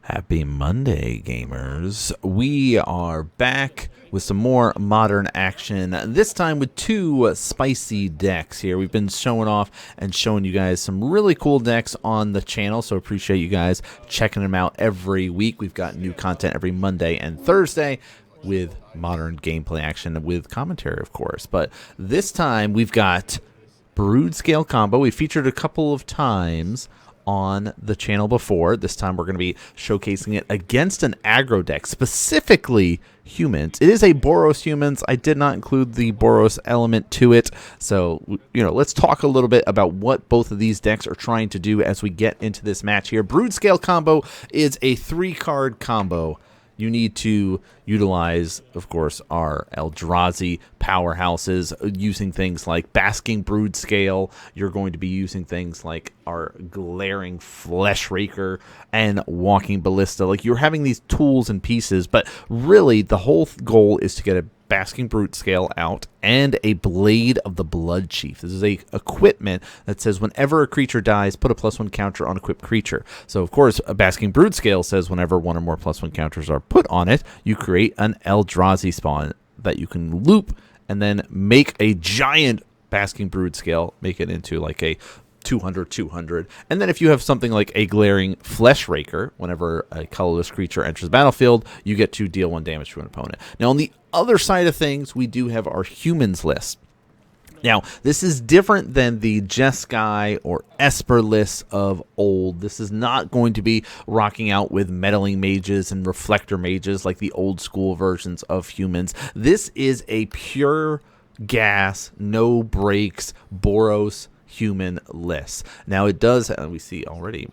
Happy Monday, gamers. We are back with some more modern action, this time with two spicy decks here. We've been showing off and showing you guys some really cool decks on the channel, so appreciate you guys checking them out every week. We've got new content every Monday and Thursday with modern gameplay action with commentary, of course. But this time we've got Broodscale Combo. We featured a couple of times on the channel before. This time we're going to be showcasing it against an aggro deck, specifically humans. It is a Boros Humans. I did not include the Boros element to it. So, let's talk a little bit about what both of these decks are trying to do as we get into this match here. Broodscale Combo is a 3-card combo. You need to utilize, of course, our Eldrazi powerhouses using things like Basking Broodscale. You're going to be using things like our Glaring Fleshraker and Walking Ballista. Like, you're having these tools and pieces, but really the whole goal is to get a Basking Broodscale out and a Blade of the Blood Chief. This is a equipment that says whenever a creature dies, put a +1 counter on equipped creature. So of course, a Basking Broodscale says whenever one or more +1 counters are put on it, you create an Eldrazi spawn that you can loop and then make a giant Basking Broodscale, make it into like a 200. And then if you have something like a Glaring Fleshraker, whenever a colorless creature enters the battlefield, you get to deal 1 damage to an opponent. Now, on the other side of things, we do have our humans list. Now, this is different than the Jeskai or Esper lists of old. This is not going to be rocking out with meddling mages and reflector mages like the old school versions of humans. This is a pure gas, no breaks, Boros human list. Now it does, we see already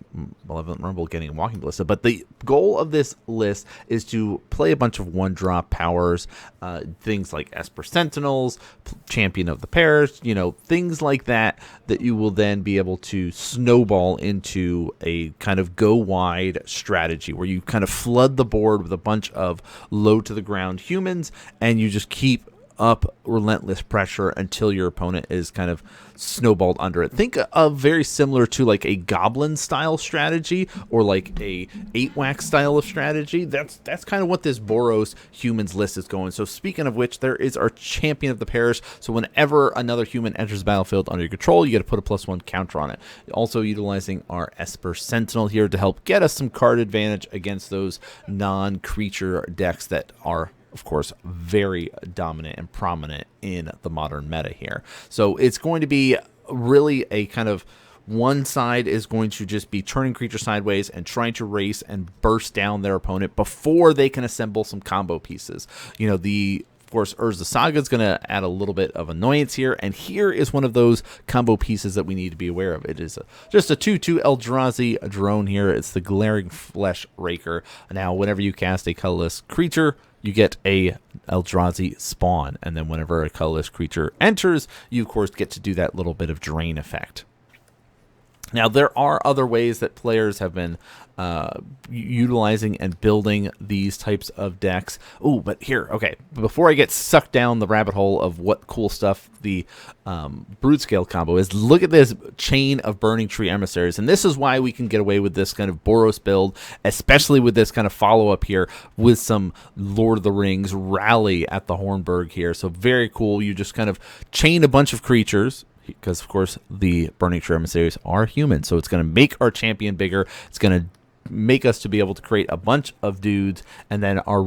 Malevolent Rumble getting a Walking Ballista, but the goal of this list is to play a bunch of 1-drop powers, things like Esper Sentinels, Champion of the Parish, things like that you will then be able to snowball into a kind of go wide strategy where you kind of flood the board with a bunch of low to the ground humans and you just keep up relentless pressure until your opponent is kind of snowballed under it. Think of very similar to like a goblin style strategy or like a 8-whack style of strategy. That's kind of what this Boros humans list is going. So speaking of which, there is our Champion of the Parish. So whenever another human enters the battlefield under your control, you get to put a +1 counter on it. Also utilizing our Esper Sentinel here to help get us some card advantage against those non-creature decks that are, of course, very dominant and prominent in the modern meta here. So it's going to be really a kind of one side is going to just be turning creature sideways and trying to race and burst down their opponent before they can assemble some combo pieces. Of course, Urza Saga is going to add a little bit of annoyance here, and here is one of those combo pieces that we need to be aware of. It is just a 2/2 Eldrazi drone here. It's the Glaring Fleshraker. Now, whenever you cast a colorless creature, you get a Eldrazi spawn, and then whenever a colorless creature enters, you of course get to do that little bit of drain effect. Now, there are other ways that players have been utilizing and building these types of decks. Oh, but here, okay, before I get sucked down the rabbit hole of what cool stuff the Broodscale combo is, look at this chain of Burning Tree Emissaries. And this is why we can get away with this kind of Boros build, especially with this kind of follow-up here with some Lord of the Rings rally at the Hornburg here. So very cool. You just kind of chain a bunch of creatures, because, of course, the Burning Tree Emissaries are human. So it's going to make our champion bigger. It's going to make us to be able to create a bunch of dudes. And then our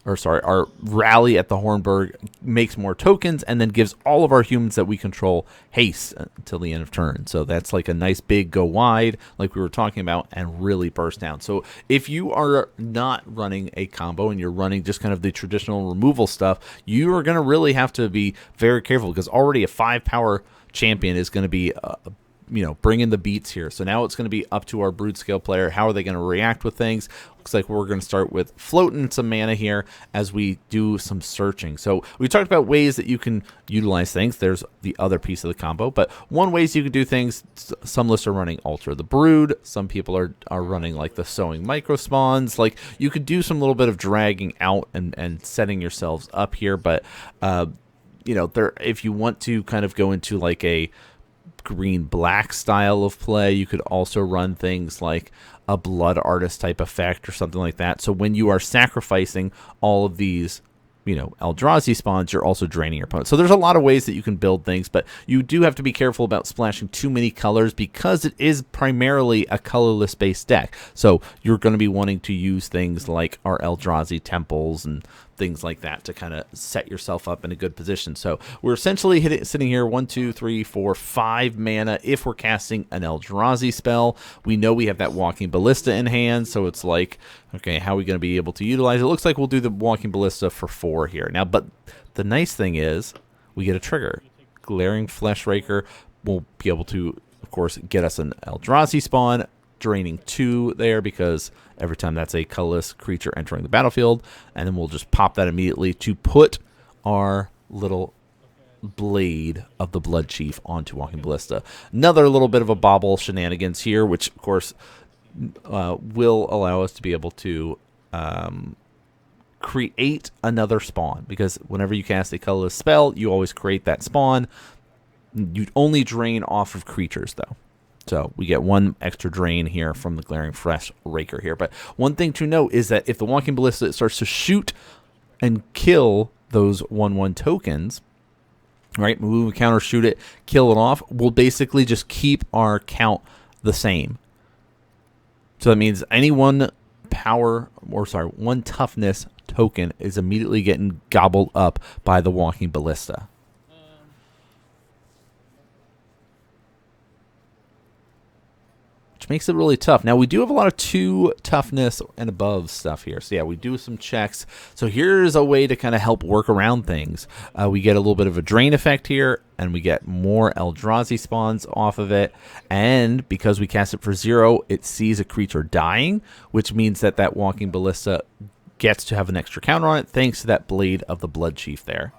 our rally at the Hornburg makes more tokens and then gives all of our humans that we control haste until the end of turn. So that's like a nice big go wide, like we were talking about, and really burst down. So if you are not running a combo and you're running just kind of the traditional removal stuff, you are going to really have to be very careful, because already a 5-power champion is going to be bringing the beats here. So now it's going to be up to our Broodscale player. How are they going to react with things? Looks like we're going to start with floating some mana here as we do some searching. So we talked about ways that you can utilize things. There's the other piece of the combo, but one ways you can do things, some lists are running Alter the Brood. Some people are running like the Sowing Micro Spawns. Like, you could do some little bit of dragging out and setting yourselves up here, but if you want to kind of go into like a green-black style of play. You could also run things like a blood artist type effect or something like that. So when you are sacrificing all of these, you know, Eldrazi spawns, you're also draining your opponent. So there's a lot of ways that you can build things, but you do have to be careful about splashing too many colors because it is primarily a colorless based deck. So you're going to be wanting to use things like our Eldrazi temples and things like that to kind of set yourself up in a good position. So we're essentially sitting here 1, 2, 3, 4, 5 mana if we're casting an Eldrazi spell. We know we have that Walking Ballista in hand, so it's like, okay, how are we going to be able to utilize it? It looks like we'll do the Walking Ballista for 4 here. Now, but the nice thing is we get a trigger. Glaring Flesh Raker will be able to, of course, get us an Eldrazi spawn, draining 2 there because every time that's a colorless creature entering the battlefield, and then we'll just pop that immediately to put our little blade of the Blood Chief onto Walking Ballista. Another little bit of a bobble shenanigans here, which of course will allow us to be able to create another spawn, because whenever you cast a colorless spell, you always create that spawn. You only drain off of creatures though. So we get 1 extra drain here from the Glaring Flesh Raker here. But one thing to note is that if the Walking Ballista starts to shoot and kill those 1/1 tokens, right, move, counter, shoot it, kill it off, we'll basically just keep our count the same. So that means any 1 toughness token is immediately getting gobbled up by the Walking Ballista. Makes it really tough. Now, we do have a lot of 2 toughness and above stuff here. So, yeah, we do some checks. So, here's a way to kind of help work around things. We get a little bit of a drain effect here, and we get more Eldrazi spawns off of it. And because we cast it for 0, it sees a creature dying, which means that that Walking Ballista gets to have an extra counter on it thanks to that Blade of the Blood Chief there.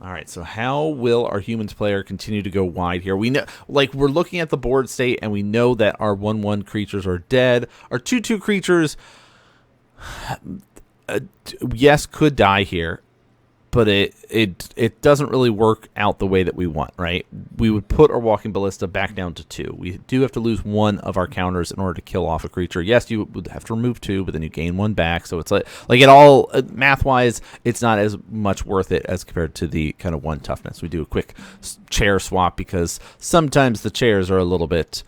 All right, so how will our humans player continue to go wide here? We know, like, we're looking at the board state, and we know that our 1/1 creatures are dead. Our 2/2 creatures, yes, could die here, but it doesn't really work out the way that we want, right? We would put our Walking Ballista back down to 2. We do have to lose 1 of our counters in order to kill off a creature. Yes, you would have to remove 2, but then you gain 1 back. So it's like it all, math-wise, it's not as much worth it as compared to the kind of 1 toughness. We do a quick chair swap because sometimes the chairs are a little bit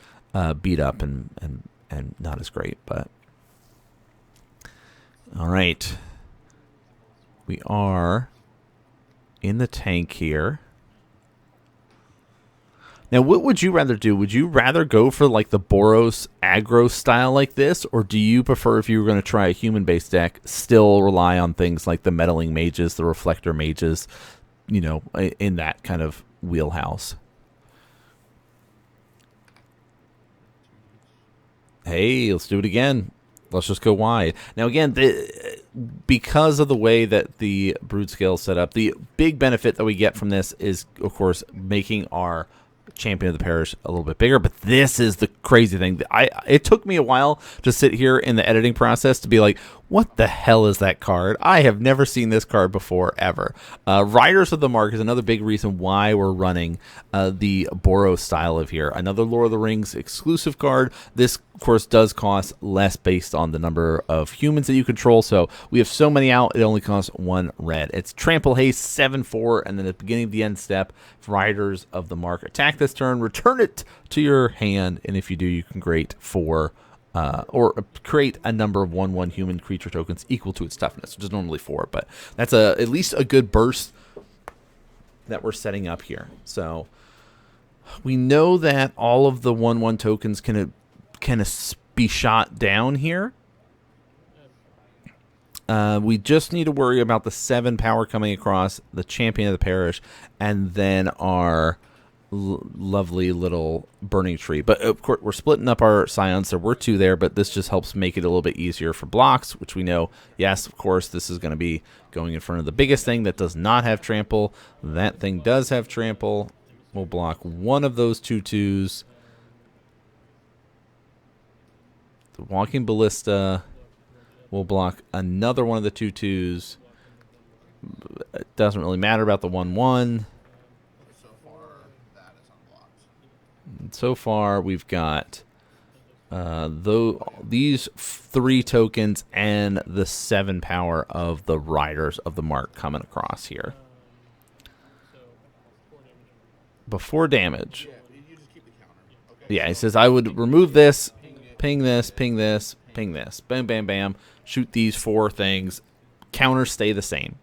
beat up and not as great. But all right, we are in the tank here. Now, what would you rather do? Would you rather go for like the Boros aggro style like this, or do you prefer, if you were going to try a human-based deck, still rely on things like the meddling mages, the reflector mages, you know, in that kind of wheelhouse? Hey, let's do it again. Let's just go wide. Now, again, because of the way that the Broodscale is set up, the big benefit that we get from this is, of course, making our Champion of the Parish a little bit bigger. But this is the crazy thing. It took me a while to sit here in the editing process to be like, what the hell is that card? I have never seen this card before, ever. Riders of the Mark is another big reason why we're running the Boros style of here. Another Lord of the Rings exclusive card. This, of course, does cost less based on the number of humans that you control. So we have so many out, it only costs 1 red. It's Trample Haste, 7/4, and then at the beginning of the end step, Riders of the Mark. Attack this turn, return it to your hand, and if you do, you can create 4 or create a number of 1/1 human creature tokens equal to its toughness, which is normally 4, but that's at least a good burst that we're setting up here. So we know that all of the 1/1 tokens can be shot down here. We just need to worry about the 7 power coming across the Champion of the Parish, and then our lovely little burning tree. But of course, we're splitting up our scions. There were 2 there, but this just helps make it a little bit easier for blocks, which we know, yes, of course, this is going to be going in front of the biggest thing that does not have trample. That thing does have trample. We'll block 1 of those 2/2s. The Walking Ballista will block another one of the 2/2s. It doesn't really matter about the 1/1. So far, we've got these 3 tokens and the 7 power of the Riders of the Mark coming across here. Before damage. Yeah, he says I would remove this, ping this, ping this, ping this. Bam, bam, bam. Shoot these 4 things. Counters stay the same.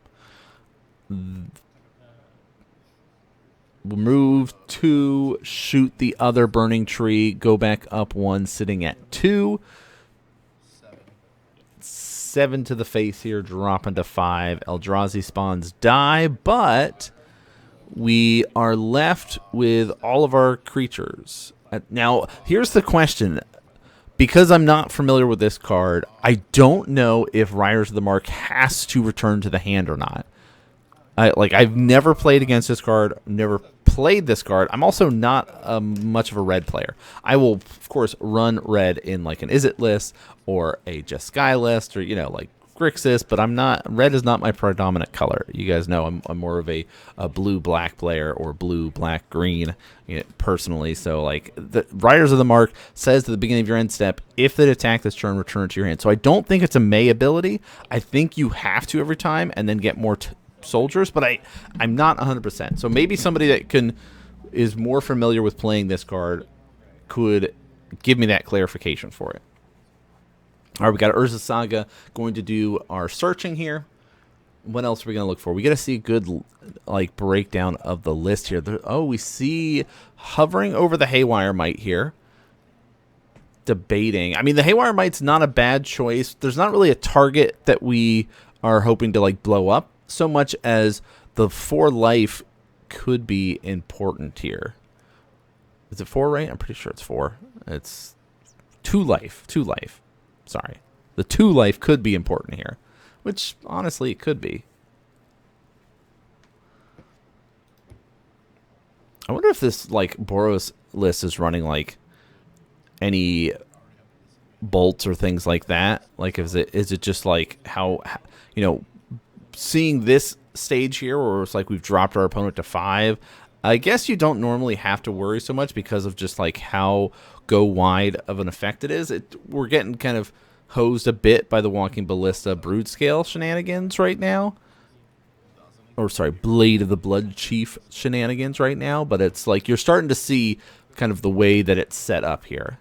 Remove 2, shoot the other burning tree, go back up 1, sitting at 2. 7 to the face here, dropping to 5. Eldrazi spawns die, but we are left with all of our creatures. Now, here's the question. Because I'm not familiar with this card, I don't know if Riders of the Mark has to return to the hand or not. I've never played against this card, never played this card. I'm also not much of a red player. I will, of course, run red in like an Izzet list or a Jeskai list or, like Grixis, but red is not my predominant color. You guys know I'm more of a blue-black player or blue-black-green personally. So, the Riders of the Mark says at the beginning of your end step, if they attack this turn, return it to your hand. So I don't think it's a May ability. I think you have to every time and then get more soldiers, but I'm not 100%. So maybe somebody that is more familiar with playing this card could give me that clarification for it. All right, we got Urza Saga going to do our searching here. What else are we going to look for? We got to see a good breakdown of the list here. We see hovering over the Haywire Might here. Debating. I mean, the Haywire Might's not a bad choice. There's not really a target that we are hoping to blow up, so much as the 4 life could be important here. Is it 4, right? I'm pretty sure it's 4. It's 2 life. 2 life. Sorry. The 2 life could be important here, which honestly it could be. I wonder if this Boros list is running any bolts or things like that. Is it just how seeing this stage here where it's we've dropped our opponent to 5, I guess you don't normally have to worry so much because of just how go wide of an effect it is. We're getting kind of hosed a bit by the Walking Ballista Broodscale shenanigans right now. Or sorry, Blade of the Blood Chief shenanigans right now, but it's you're starting to see kind of the way that it's set up here.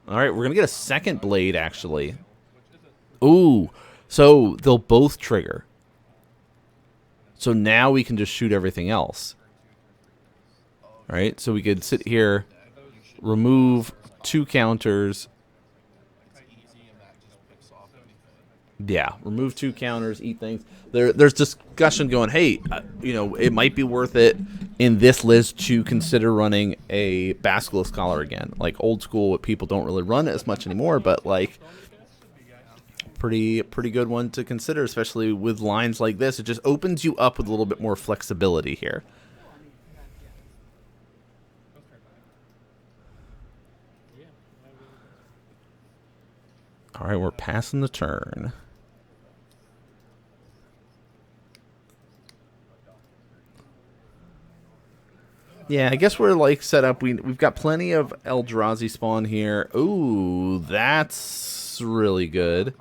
All right, we're going to get a second Blade actually. Ooh. So they'll both trigger. So now we can just shoot everything else. All right, so we could sit here, remove 2 counters. Yeah, remove 2 counters, eat things. There's discussion going, hey, it might be worth it in this list to consider running a Basilisk Collar again. Old school, what people don't really run as much anymore, but pretty good one to consider, especially with lines like this. It just opens you up with a little bit more flexibility here. All right, we're passing the turn. Yeah, I guess we're set up. We've got plenty of Eldrazi spawn here. Ooh, that's really good.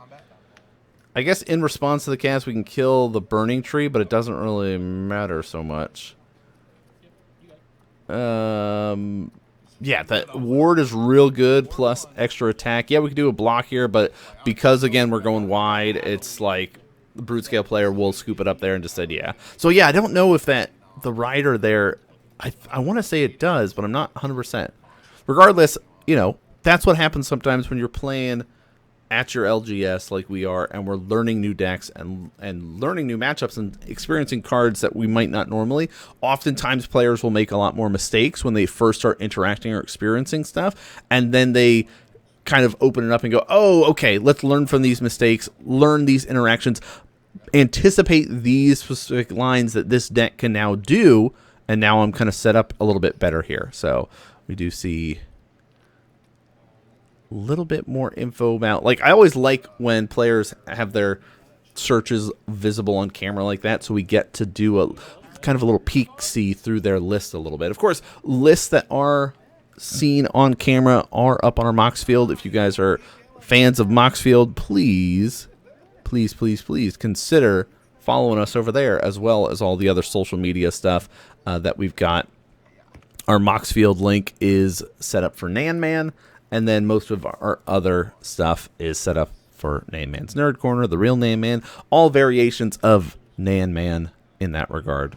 I guess in response to the cast, we can kill the Burning Tree, but it doesn't really matter so much. Yeah, that ward is real good, plus extra attack. Yeah, we could do a block here, but because, again, we're going wide, it's the Broodscale player will scoop it up there and just said, yeah. So, yeah, I don't know if the rider there, I want to say it does, but I'm not 100%. Regardless, that's what happens sometimes when you're playing at your LGS like we are, and we're learning new decks and learning new matchups and experiencing cards that we might not normally. Oftentimes players will make a lot more mistakes when they first start interacting or experiencing stuff, and then they kind of open it up and go, oh, okay, let's learn from these mistakes, learn these interactions, anticipate these specific lines that this deck can now do, and now I'm kind of set up a little bit better here. So we do see a little bit more info about, I always like when players have their searches visible on camera like that, so we get to do a kind of a little peek-see through their list a little bit. Of course, lists that are seen on camera are up on our Moxfield. If you guys are fans of Moxfield, please consider following us over there, as well as all the other social media stuff that we've got. Our Moxfield link is set up for NanMan, and then most of our other stuff is set up for NanMan's Nerd Corner, the real NanMan, all variations of NanMan in that regard.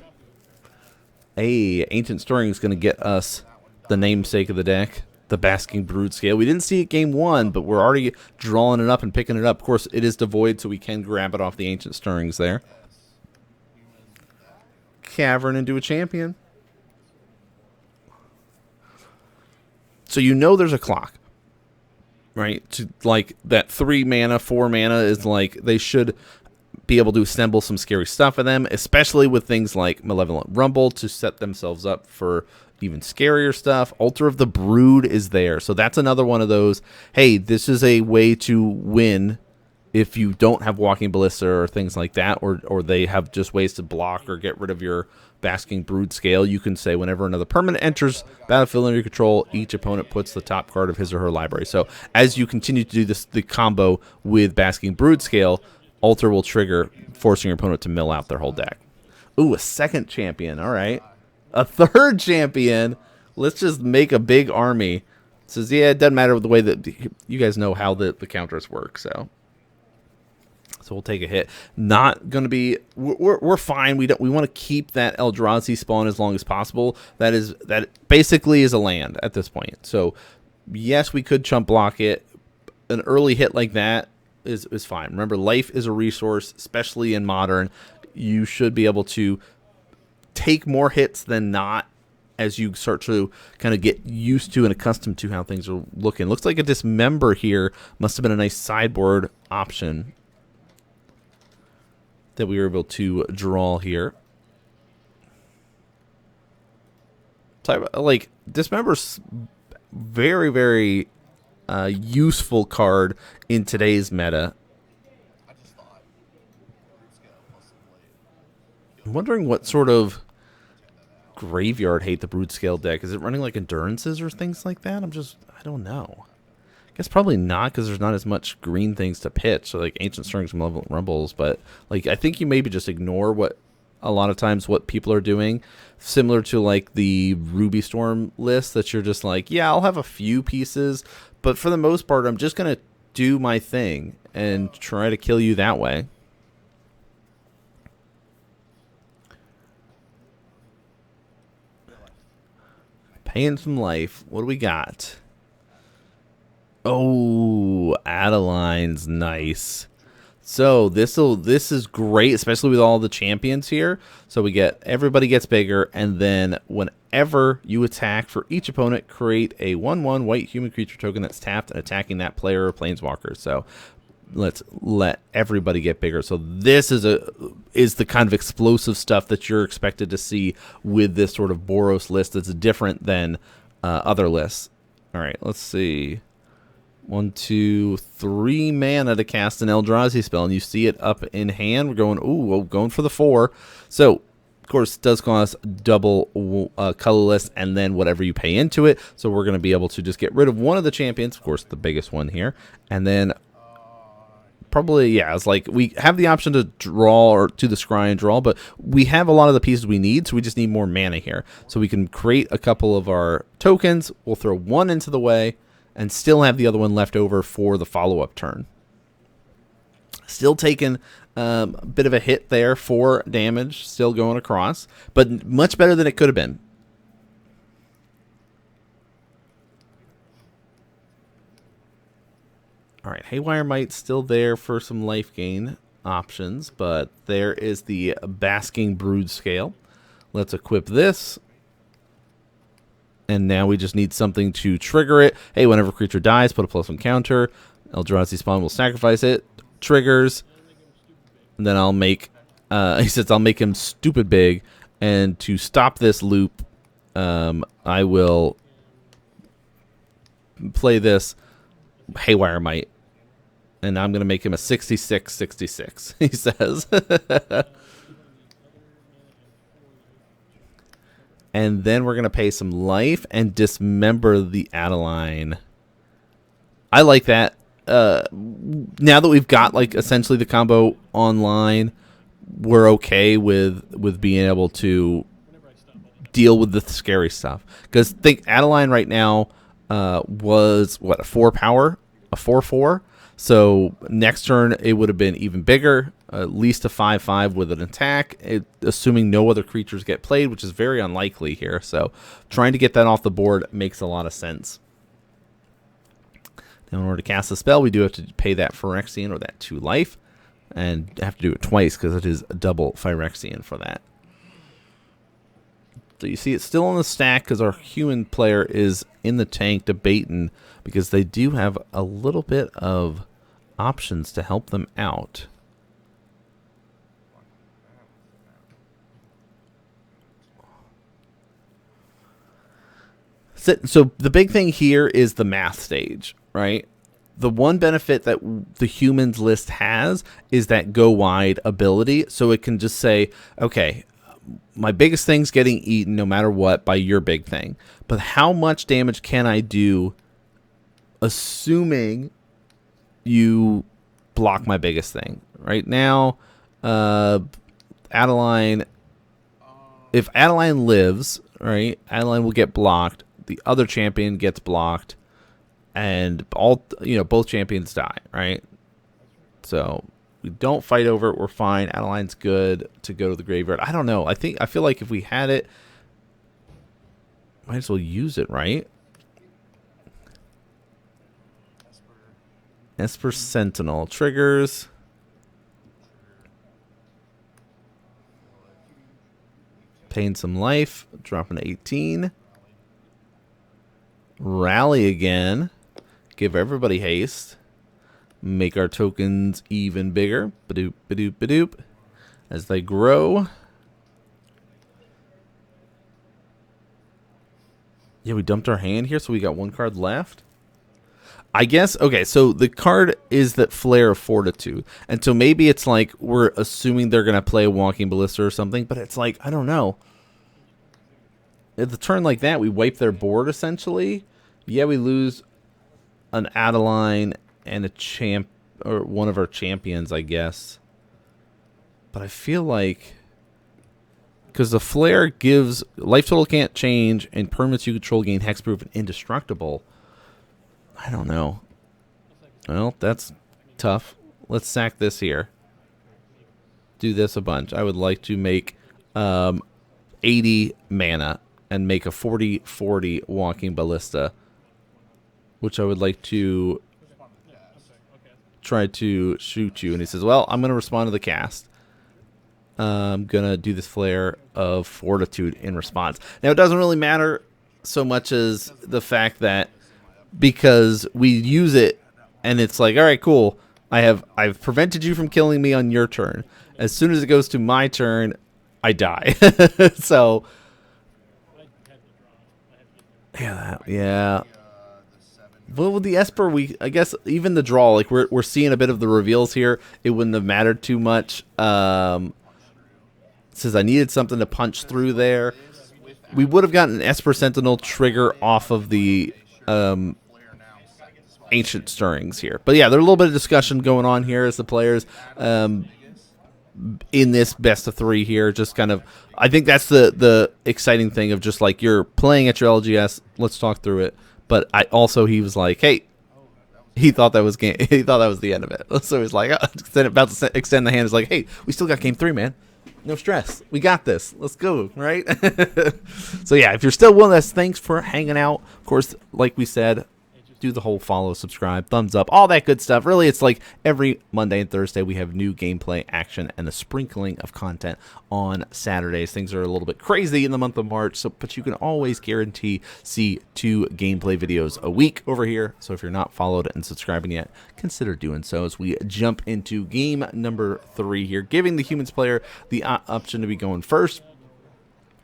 Ancient Storing is going to get us the namesake of the deck, the Basking Broodscale. We didn't see it game 1, but we're already drawing it up and picking it up. Of course, it is devoid, so we can grab it off the Ancient Stirrings there. Cavern into a champion. So you know there's a clock, right? To, like, that 3 mana, 4 mana is like, they should be able to assemble some scary stuff in them, especially with things like Malevolent Rumble to set themselves up for even scarier stuff. Altar of the Brood is there. So that's another one of those, hey, this is a way to win if you don't have Walking Ballista or things like that, or they have just ways to block or get rid of your Basking Broodscale. You can say whenever another permanent enters battlefield under your control, each opponent puts the top card of his or her library. So as you continue to do this, the combo with Basking Broodscale, Altar will trigger, forcing your opponent to mill out their whole deck. Ooh, a second champion. All right. A third champion. Let's just make a big army. It says, yeah, it doesn't matter the way that you guys know how the counters work. So we'll take a hit. Not going to be. We're fine. We want to keep that Eldrazi spawn as long as possible. That basically is a land at this point. So yes, we could chump block it. An early hit like that is fine. Remember, life is a resource, especially in Modern. You should be able to take more hits than not as you start to kind of get used to and accustomed to how things are looking. Looks like a Dismember here must have been a nice sideboard option that we were able to draw here. Like, Dismember's very, very useful card in today's meta. I'm wondering what sort of graveyard hate the Broodscale deck. Is it running like Endurances or things like that? I don't know. I guess probably not, because there's not as much green things to pitch, so like Ancient Stirrings, Malevolent Rumbles. But like, I think you maybe just ignore what a lot of times what people are doing, similar to like the Ruby Storm list, that you're just like, yeah, I'll have a few pieces, but for the most part, I'm just gonna do my thing and try to kill you that way. Paying some life. What do we got? Oh, Adeline's nice. So this is great, especially with all the champions here. So we get, everybody gets bigger, and then whenever you attack for each opponent, create a 1/1 white human creature token that's tapped and attacking that player or planeswalker. So let's let everybody get bigger. So this is the kind of explosive stuff that you're expected to see with this sort of Boros list that's different than other lists. All right, let's see. 1, 2, 3 mana to cast an Eldrazi spell, and you see it up in hand. We're going, going for the 4. So, of course, it does cost double colorless, and then whatever you pay into it. So we're going to be able to just get rid of one of the champions, of course, the biggest one here, and then probably, yeah, it's like we have the option to draw or to the scry and draw, but we have a lot of the pieces we need, so we just need more mana here. So we can create a couple of our tokens. We'll throw one into the way, and still have the other one left over for the follow-up turn. Still taking a bit of a hit there for damage, still going across, but much better than it could have been. All right, Haywire Might's still there for some life gain options, but there is the Basking Broodscale. Let's equip this. And now we just need something to trigger it. Hey, whenever a creature dies, put a +1 counter. Eldrazi spawn will sacrifice it. Triggers. And then I'll make... he says I'll make him stupid big. And to stop this loop, I will play this Haywire Might. And I'm going to make him a 66-66, he says. And then we're going to pay some life and dismember the Adeline. I like that. Now that we've got, like, essentially the combo online, we're okay with being able to deal with the scary stuff. Because think Adeline right now was, what, a 4 power? A 4/4? So next turn it would have been even bigger, at least a 5/5 with an attack, assuming no other creatures get played, which is very unlikely here. So trying to get that off the board makes a lot of sense. Now in order to cast a spell, we do have to pay that Phyrexian or that 2 life, and have to do it twice because it is a double Phyrexian for that. So you see it's still on the stack because our human player is in the tank debating, because they do have a little bit of options to help them out. So the big thing here is the math stage, right? The one benefit that the humans list has is that go wide ability. So it can just say, okay, my biggest thing's getting eaten no matter what by your big thing. But how much damage can I do assuming you block my biggest thing? Right now, Adeline, if Adeline lives, right, Adeline will get blocked. The other champion gets blocked, and both champions die, right? So we don't fight over it. We're fine. Adeline's good to go to the graveyard. I don't know. I feel like if we had it, might as well use it, right? Esper Sentinel triggers. Paying some life. Dropping to 18. Rally again. Give everybody haste. Make our tokens even bigger. Badoop, badoop, badoop. As they grow. Yeah, we dumped our hand here, so we got 1 card left. I guess, okay, so the card is that Flare of Fortitude. And so maybe it's like we're assuming they're going to play a Walking Ballista or something, but it's like, I don't know. At the turn like that, we wipe their board, essentially. Yeah, we lose an Adeline and a champ, or one of our champions, I guess. But I feel like, because the Flare gives life total can't change, and permanents you control gain hexproof and indestructible. I don't know. Well, that's tough. Let's sack this here. Do this a bunch. I would like to make 80 mana and make a 40/40 Walking Ballista, which I would like to try to shoot you. And he says, well, I'm going to respond to the cast. I'm going to do this Flare of Fortitude in response. Now, it doesn't really matter so much as the fact that because we use it and it's like, all right, cool. I've prevented you from killing me on your turn. As soon as it goes to my turn, I die. So, yeah. Well, with the Esper, I guess even the draw, like we're seeing a bit of the reveals here. It wouldn't have mattered too much. It says I needed something to punch through there. We would have gotten an Esper Sentinel trigger off of the Ancient Stirrings here. But yeah, there's a little bit of discussion going on here as the players in this best of 3 here. Just kind of, I think that's the exciting thing of just like you're playing at your LGS. Let's talk through it. But he was like, hey, he thought that was the end of it. So he's like, about to extend the hand. Is like, hey, we still got game 3, man. No stress. We got this. Let's go, right? So yeah, if you're still with us, thanks for hanging out. Of course, like we said, do the whole follow, subscribe, thumbs up, all that good stuff. Really, it's like every Monday and Thursday we have new gameplay, action, and a sprinkling of content on Saturdays. Things are a little bit crazy in the month of March, but you can always guarantee see 2 gameplay videos a week over here. So if you're not followed and subscribing yet, consider doing so as we jump into game number 3 here, giving the humans player the option to be going first.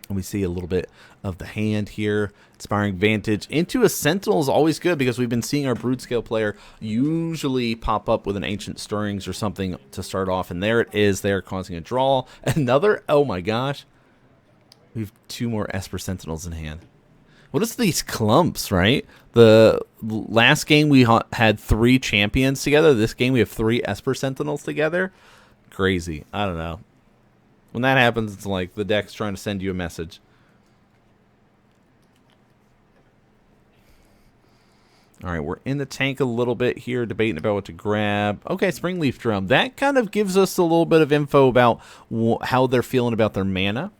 And we see a little bit of the hand here. Inspiring Vantage into a Sentinel is always good because we've been seeing our Broodscale player usually pop up with an Ancient Stirrings or something to start off. And there it is there, causing a draw. Another, oh my gosh. We have 2 more Esper Sentinels in hand. What is these clumps, right? The last game we had 3 champions together. This game we have 3 Esper Sentinels together. Crazy. I don't know. When that happens, it's like the deck's trying to send you a message. All right, we're in the tank a little bit here, debating about what to grab. Okay, Springleaf Drum. That kind of gives us a little bit of info about how they're feeling about their mana.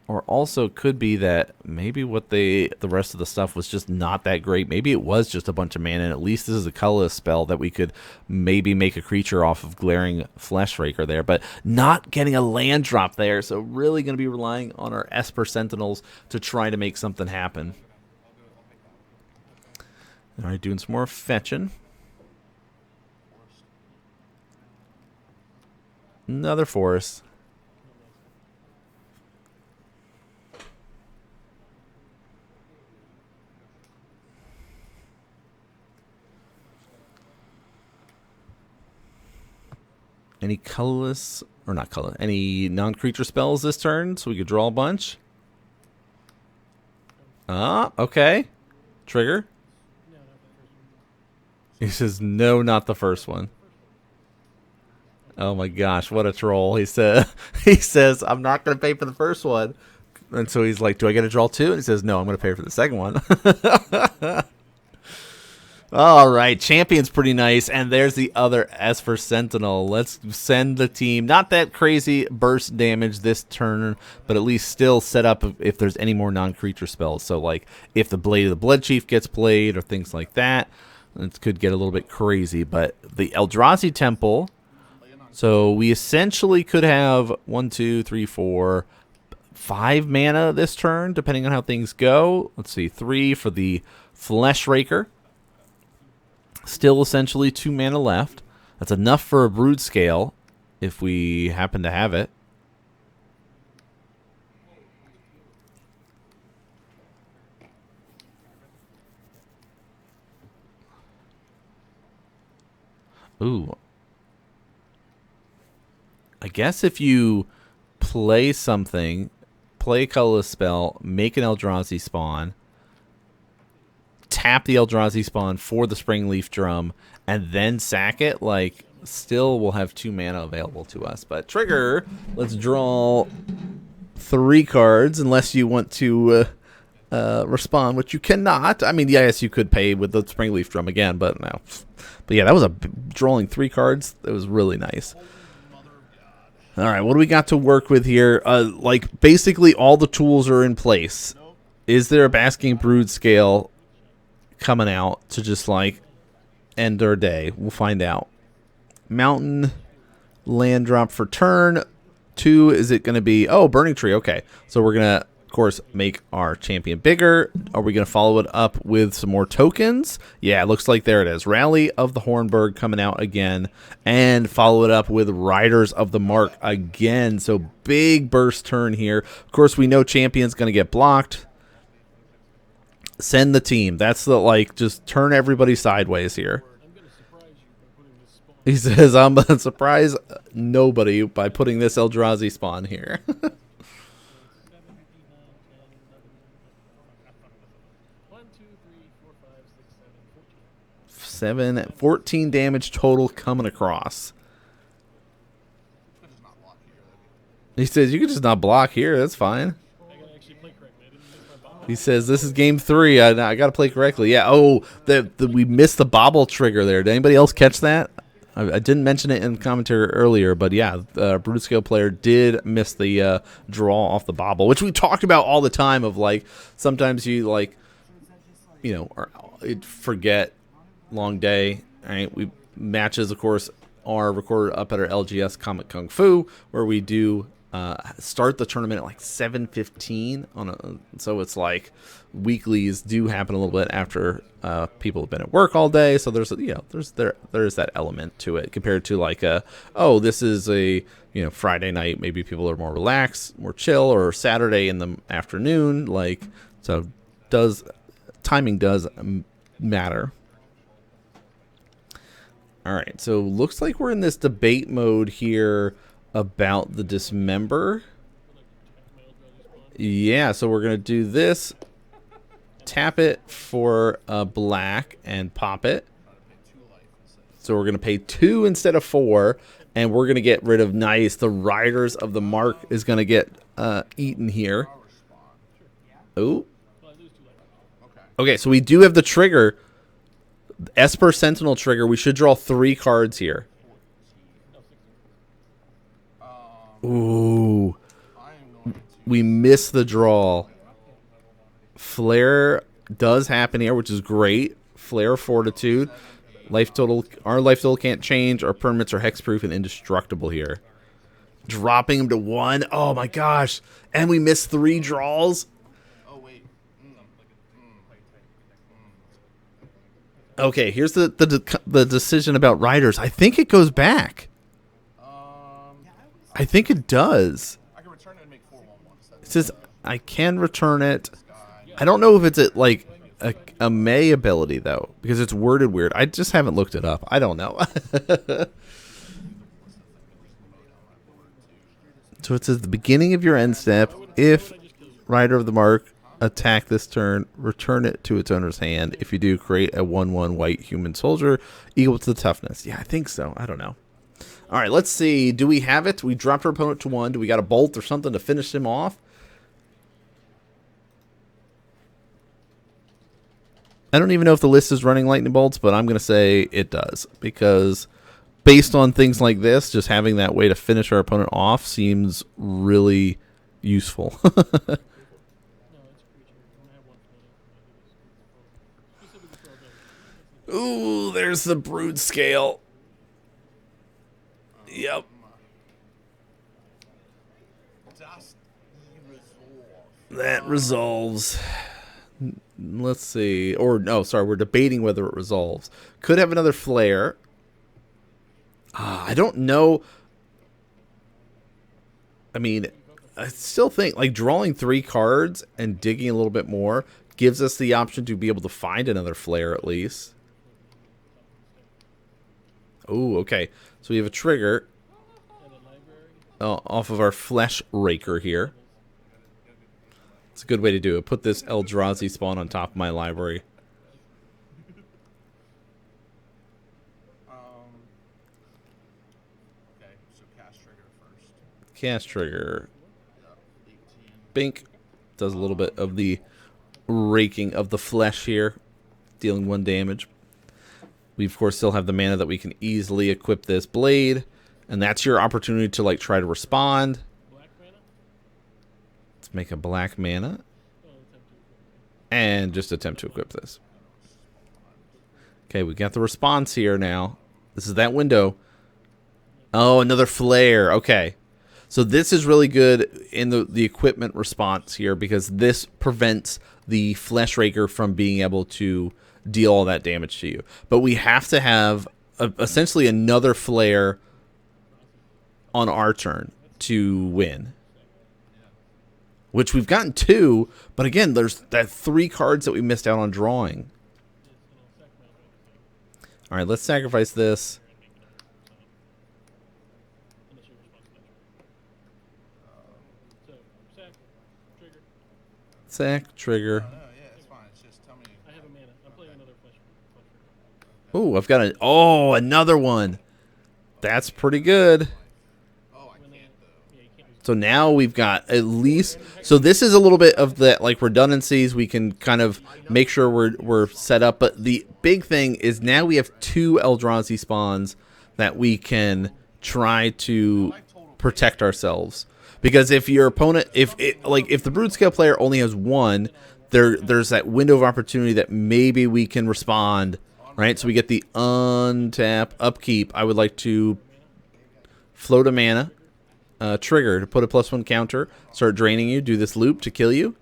Or also could be that maybe the rest of the stuff was just not that great. Maybe it was just a bunch of mana, and at least this is a colorless spell that we could maybe make a creature off of Glaring Fleshraker there. But not getting a land drop there, so really going to be relying on our Esper Sentinels to try to make something happen. All right, doing some more fetching. Another forest. Any colorless, or not color, any non-creature spells this turn, so we could draw a bunch? Ah, okay. Trigger. He says, no, not the first one. Oh my gosh, what a troll. He says, I'm not going to pay for the first one. And so he's like, do I get to draw 2? And he says, no, I'm going to pay for the second one. All right, Champion's pretty nice, and there's the other Esper Sentinel. Let's send the team. Not that crazy burst damage this turn, but at least still set up if there's any more non-creature spells. So, like, if the Blade of the Bloodchief gets played or things like that, it could get a little bit crazy. But the Eldrazi Temple, so we essentially could have 1, 2, 3, 4, 5 mana this turn, depending on how things go. Let's see, 3 for the Fleshraker. Still essentially 2 mana left. That's enough for a Broodscale if we happen to have it. Ooh. I guess if you play something, play a colorless spell, make an Eldrazi spawn, tap the Eldrazi spawn for the Springleaf Drum, and then sack it, like, still we'll have 2 mana available to us. But trigger, let's draw 3 cards, unless you want to respond, which you cannot. I mean, yes, you could pay with the Springleaf Drum again, but no. But yeah, that was drawing 3 cards. That was really nice. All right, what do we got to work with here? Like, basically all the tools are in place. Is there a Basking Broodscale coming out to just, like, end our day? We'll find out. Mountain, land drop for turn 2. Is it going to be... Oh, Burning Tree. Okay. So we're going to, of course, make our champion bigger. Are we going to follow it up with some more tokens? Yeah, it looks like there it is. Rally of the Hornburg coming out again. And follow it up with Riders of the Mark again. So big burst turn here. Of course, we know champion's going to get blocked. Send the team. That's the, like, just turn everybody sideways here. He says, I'm going to surprise nobody by putting this Eldrazi spawn here. 14 damage total coming across. He says, you can just not block here. That's fine. He says, this is game 3. I got to play correctly. Yeah. Oh, we missed the bobble trigger there. Did anybody else catch that? I didn't mention it in commentary earlier, but yeah, the Broodscale player did miss the draw off the bobble, which we talked about all the time of, like, sometimes you, like, you know, forget. Long day. All right. Matches, of course, are recorded up at our LGS Comic Kung Fu, where we do start the tournament at like 7:15 so it's like weeklies do happen a little bit after people have been at work all day. So there's there's that element to it compared to like this is a Friday night. Maybe people are more relaxed, more chill, or Saturday in the afternoon. Like so, timing does matter. All right, so looks like we're in this debate mode here about the dismember. Yeah, so we're gonna do this. Tap it for black and pop it. So we're gonna pay 2 instead of 4, and we're gonna get rid of the Riders of the Mark is gonna get eaten here. Oh. Okay, so we do have the trigger. Esper Sentinel trigger. We should draw 3 cards here. Ooh. We miss the draw. Flare does happen here, which is great. Flare Fortitude. Life total. Our life total can't change. Our permanents are hexproof and indestructible here. Dropping him to 1. Oh my gosh. And we missed 3 draws. Okay, here's the decision about Riders. I think it goes back. I think it does. I can return it and make 4/1/1. It says I can return it. I don't know if it's like a May ability though, because it's worded weird. I just haven't looked it up. I don't know. So it says the beginning of your end step. If Rider of the Mark attack this turn, return it to its owner's hand. If you do, create a 1/1 white human soldier equal to the toughness. Yeah, I think so. I don't know. All right, let's see. Do we have it? We dropped our opponent to 1. Do we got a bolt or something to finish him off? I don't even know if the list is running lightning bolts, but I'm going to say it does. Because based on things like this, just having that way to finish our opponent off seems really useful. Ooh, there's the Broodscale. Yep. That resolves. Let's see. Or, no, sorry, we're debating whether it resolves. Could have another flare. I don't know. I mean, I still think, like, drawing 3 cards and digging a little bit more gives us the option to be able to find another flare at least. Oh, okay. So we have a trigger off of our Flesh Raker here. It's a good way to do it. Put this Eldrazi spawn on top of my library. Okay, so cast trigger first. Cast trigger. Bink. Does a little bit of the raking of the flesh here. Dealing 1 damage. We, of course, still have the mana that we can easily equip this blade. And that's your opportunity to, like, try to respond. Let's make a black mana. And just attempt to equip this. Okay, we got the response here now. This is that window. Oh, another flare. Okay. So this is really good in the equipment response here because this prevents the Flesh Raker from being able to deal all that damage to you. But we have to have essentially another flare on our turn to win. Which we've gotten 2, but again, there's that 3 cards that we missed out on drawing. All right, let's sacrifice this. Sack, trigger. Oh, I've got another one. That's pretty good. So now we've got at least, so this is a little bit of the like redundancies. We can kind of make sure we're set up. But the big thing is now we have 2 Eldrazi spawns that we can try to protect ourselves. Because if your opponent, if the Broodscale player only has 1, there's that window of opportunity that maybe we can respond, right? So we get the untap upkeep. I would like to float a mana trigger to put a +1 counter, start draining you, do this loop to kill you.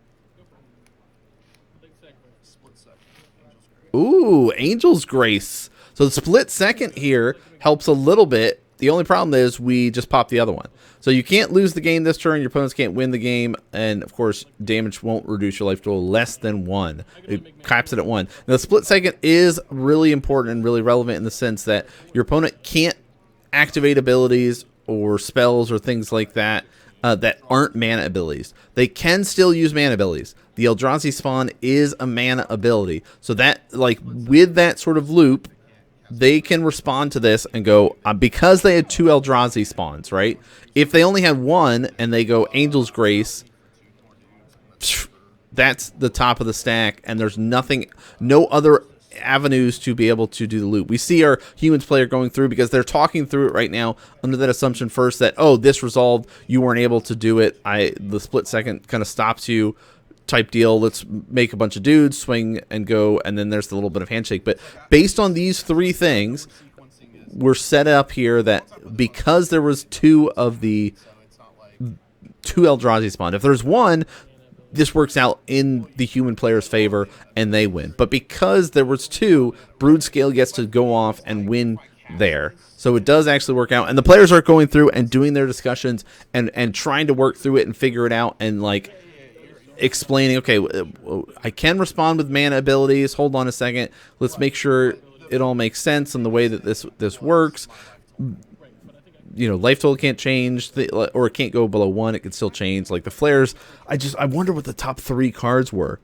Split second. Ooh, Angel's Grace. So the split second here helps a little bit. The only problem is we just pop the other one. So you can't lose the game this turn. Your opponents can't win the game. And, of course, damage won't reduce your life total less than 1. It caps it at 1. Now, the split second is really important and really relevant in the sense that your opponent can't activate abilities or spells or things like that that aren't mana abilities. They can still use mana abilities. The Eldrazi spawn is a mana ability. So that, like, with that sort of loop, they can respond to this and go, because they had 2 Eldrazi spawns, right? If they only had 1 and they go Angel's Grace, that's the top of the stack, and there's nothing, no other avenues to be able to do the loop. We see our humans player going through because they're talking through it right now under that assumption first that, oh, this resolved, you weren't able to do it. The split second kind of stops you type deal. Let's make a bunch of dudes, swing and go, and then there's the little bit of handshake. But based on these 3 things, we're set up here that because there was 2 of the 2 Eldrazi spawned, if there's 1, this works out in the human player's favor and they win. But because there was 2, Broodscale gets to go off and win there. So it does actually work out. And the players are going through and doing their discussions and trying to work through it and figure it out and, like, explaining, okay, I can respond with mana abilities. Hold on a second. Let's make sure it all makes sense in the way that this works. You know, life total can't change, or it can't go below 1. It can still change. Like the flares, I wonder what the top 3 cards were.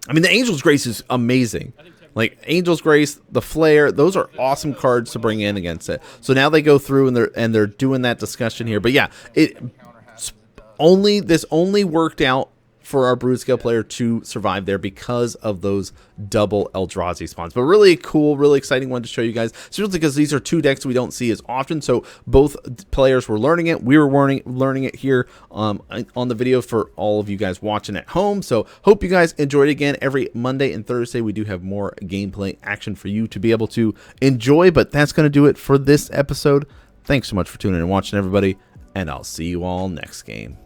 I mean, the Angel's Grace is amazing. Like Angel's Grace, the Flare, those are awesome cards to bring in against it. So now they go through and they're doing that discussion here. But yeah, this only worked out for our Broodscale player to survive there because of those double Eldrazi spawns. But really cool, really exciting one to show you guys, especially because these are 2 decks we don't see as often. So both players were learning it. We were learning it here on the video for all of you guys watching at home. So hope you guys enjoyed it. Again, every Monday and Thursday we do have more gameplay action for you to be able to enjoy. But that's going to do it for this episode. Thanks so much for tuning in and watching, everybody, and I'll see you all next game.